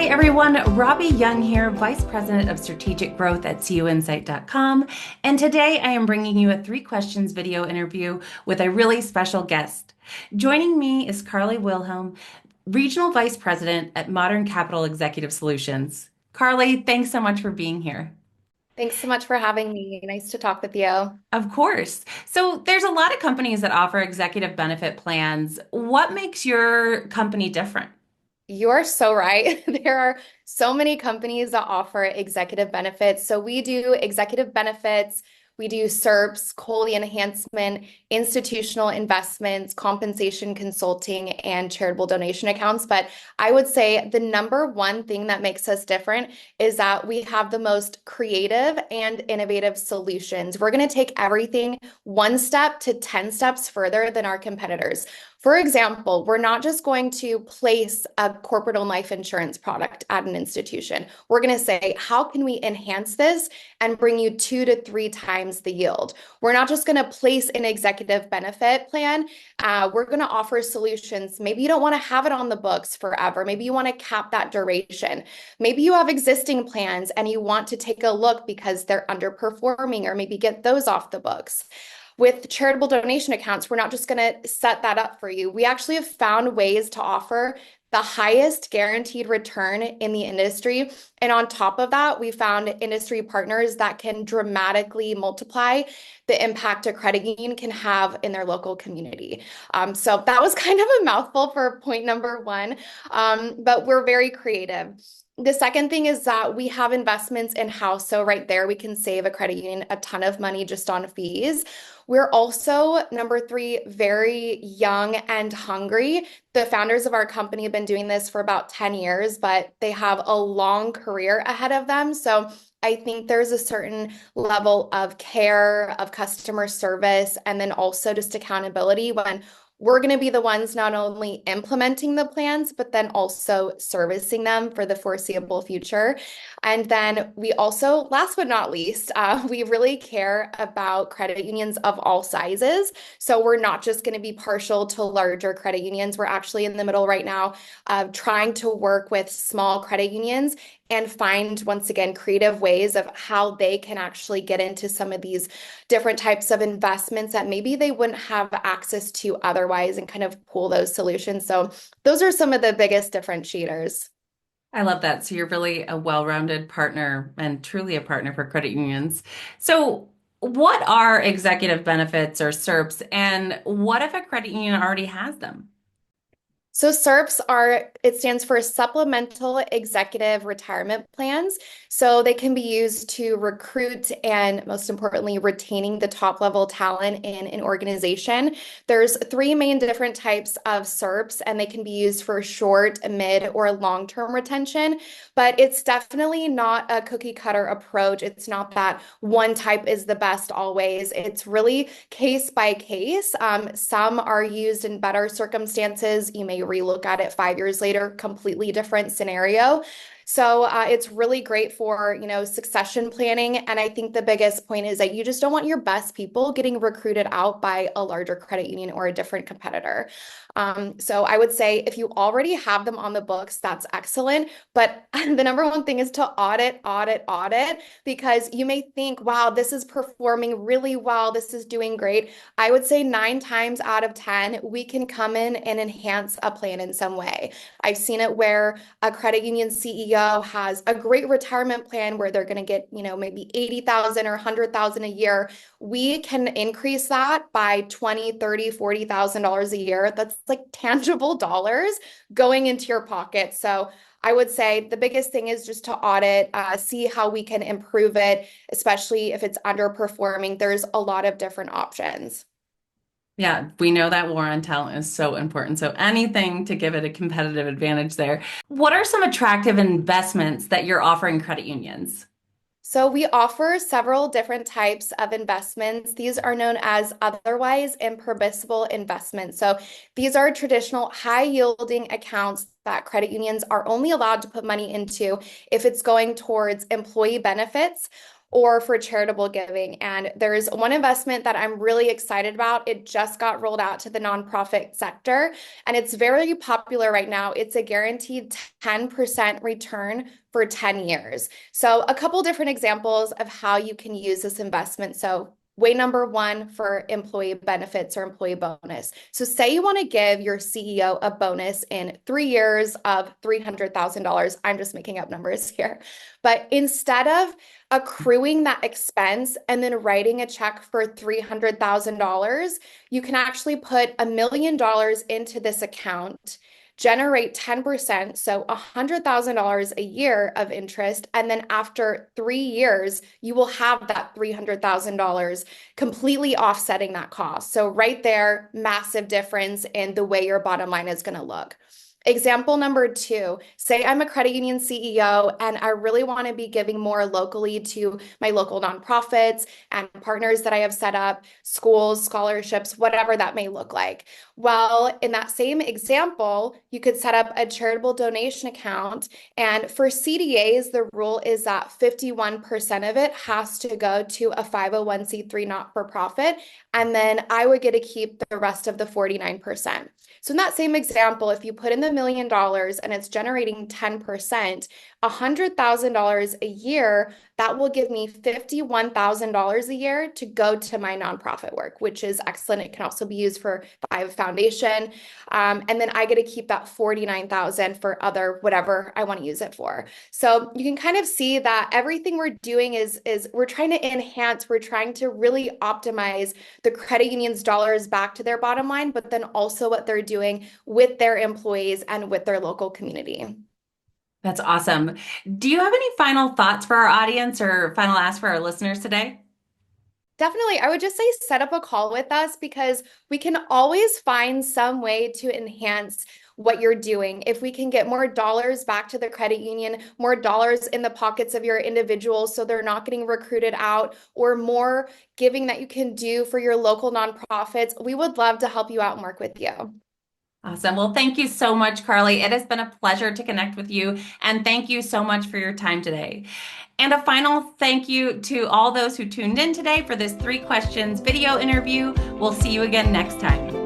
Hi, everyone. Robbie Young here, Vice President of Strategic Growth at CUInsight.com. And today I am bringing you a 3 questions video interview with a really special guest. Joining me is Carly Wilhelm, Regional Vice President at Modern Capital Executive Solutions. Carly, thanks so much for being here. Thanks so much for having me. Nice to talk with you. Of course. So there's a lot of companies that offer executive benefit plans. What makes your company different? You are so right. There are so many companies that offer executive benefits. So we do executive benefits, we do SERPs, COLI enhancement, institutional investments, compensation consulting, and charitable donation accounts. But I would say the number one thing that makes us different is that we have the most creative and innovative solutions. We're going to take everything 1 step to 10 steps further than our competitors. For example, we're not just going to place a corporate-owned life insurance product at an institution. We're going to say, how can we enhance this and bring you 2 to 3 times the yield? We're not just going to place an executive benefit plan. We're going to offer solutions. Maybe you don't want to have it on the books forever. Maybe you want to cap that duration. Maybe you have existing plans and you want to take a look because they're underperforming or maybe get those off the books. With charitable donation accounts, we're not just going to set that up for you. We actually have found ways to offer the highest guaranteed return in the industry. And on top of that, we found industry partners that can dramatically multiply the impact a credit union can have in their local community. So that was kind of a mouthful for point number one, but we're very creative. The second thing is that we have investments in-house. So right there, we can save a credit union a ton of money just on fees. We're also, number three, very young and hungry. The founders of our company have been doing this for about 10 years, but they have a long career ahead of them. So I think there's a certain level of care, of customer service, and then also just accountability when we're going to be the ones not only implementing the plans, but then also servicing them for the foreseeable future. And then we also, last but not least, we really care about credit unions of all sizes. So we're not just going to be partial to larger credit unions. We're actually in the middle right now of trying to work with small credit unions and find, once again, creative ways of how they can actually get into some of these different types of investments that maybe they wouldn't have access to otherwise and kind of pool those solutions. So those are some of the biggest differentiators. I love that. So you're really a well-rounded partner and truly a partner for credit unions. So what are executive benefits or SERPs, and what if a credit union already has them? So SERPs it stands for Supplemental Executive Retirement Plans. So they can be used to recruit and most importantly, retaining the top level talent in an organization. There's 3 main different types of SERPs and they can be used for short, mid, or long-term retention, but it's definitely not a cookie cutter approach. It's not that one type is the best always. It's really case by case. Some are used in better circumstances. You may relook at it 5 years later, completely different scenario. So it's really great for, succession planning. And I think the biggest point is that you just don't want your best people getting recruited out by a larger credit union or a different competitor. So I would say if you already have them on the books, that's excellent. But the number one thing is to audit, because you may think, wow, this is performing really well. This is doing great. I would say 9 times out of 10, we can come in and enhance a plan in some way. I've seen it where a credit union CEO has a great retirement plan where they're going to get, maybe 80,000 or 100,000 a year. We can increase that by 20, 30, $40,000 a year. That's like tangible dollars going into your pocket. So I would say the biggest thing is just to audit, see how we can improve it, especially if it's underperforming. There's a lot of different options. Yeah, we know that war on talent is so important. So anything to give it a competitive advantage there. What are some attractive investments that you're offering credit unions? So we offer several different types of investments. These are known as otherwise impermissible investments. So these are traditional high yielding accounts that credit unions are only allowed to put money into if it's going towards employee benefits or for charitable giving. And there's one investment that I'm really excited about. It just got rolled out to the nonprofit sector, and it's very popular right now. It's a guaranteed 10% return for 10 years. So a couple different examples of how you can use this investment. So way number one for employee benefits or employee bonus. So say you want to give your CEO a bonus in 3 years of $300,000. I'm just making up numbers here. But instead of accruing that expense and then writing a check for $300,000, you can actually put $1 million into this account, generate 10%, so $100,000 a year of interest. And then after 3 years, you will have that $300,000 completely offsetting that cost. So right there, massive difference in the way your bottom line is going to look. Example number two, say I'm a credit union CEO and I really want to be giving more locally to my local nonprofits and partners that I have set up, schools, scholarships, whatever that may look like. Well, in that same example, you could set up a charitable donation account. And for CDAs, the rule is that 51% of it has to go to a 501c3 not-for-profit. And then I would get to keep the rest of the 49%. So in that same example, if you put in the $1 million and it's generating 10%, $100,000 a year, that will give me $51,000 a year to go to my nonprofit work, which is excellent. It can also be used for I have a foundation. And then I get to keep that $49,000 for other whatever I want to use it for. So you can kind of see that everything we're doing is we're trying to enhance, we're trying to really optimize the credit union's dollars back to their bottom line, but then also what they're doing with their employees and with their local community. That's awesome. Do you have any final thoughts for our audience or final ask for our listeners today? Definitely. I would just say set up a call with us because we can always find some way to enhance what you're doing. If we can get more dollars back to the credit union, more dollars in the pockets of your individuals so they're not getting recruited out, or more giving that you can do for your local nonprofits, we would love to help you out and work with you. Awesome. Well, thank you so much, Carly. It has been a pleasure to connect with you, and thank you so much for your time today. And a final thank you to all those who tuned in today for this 3 questions video interview. We'll see you again next time.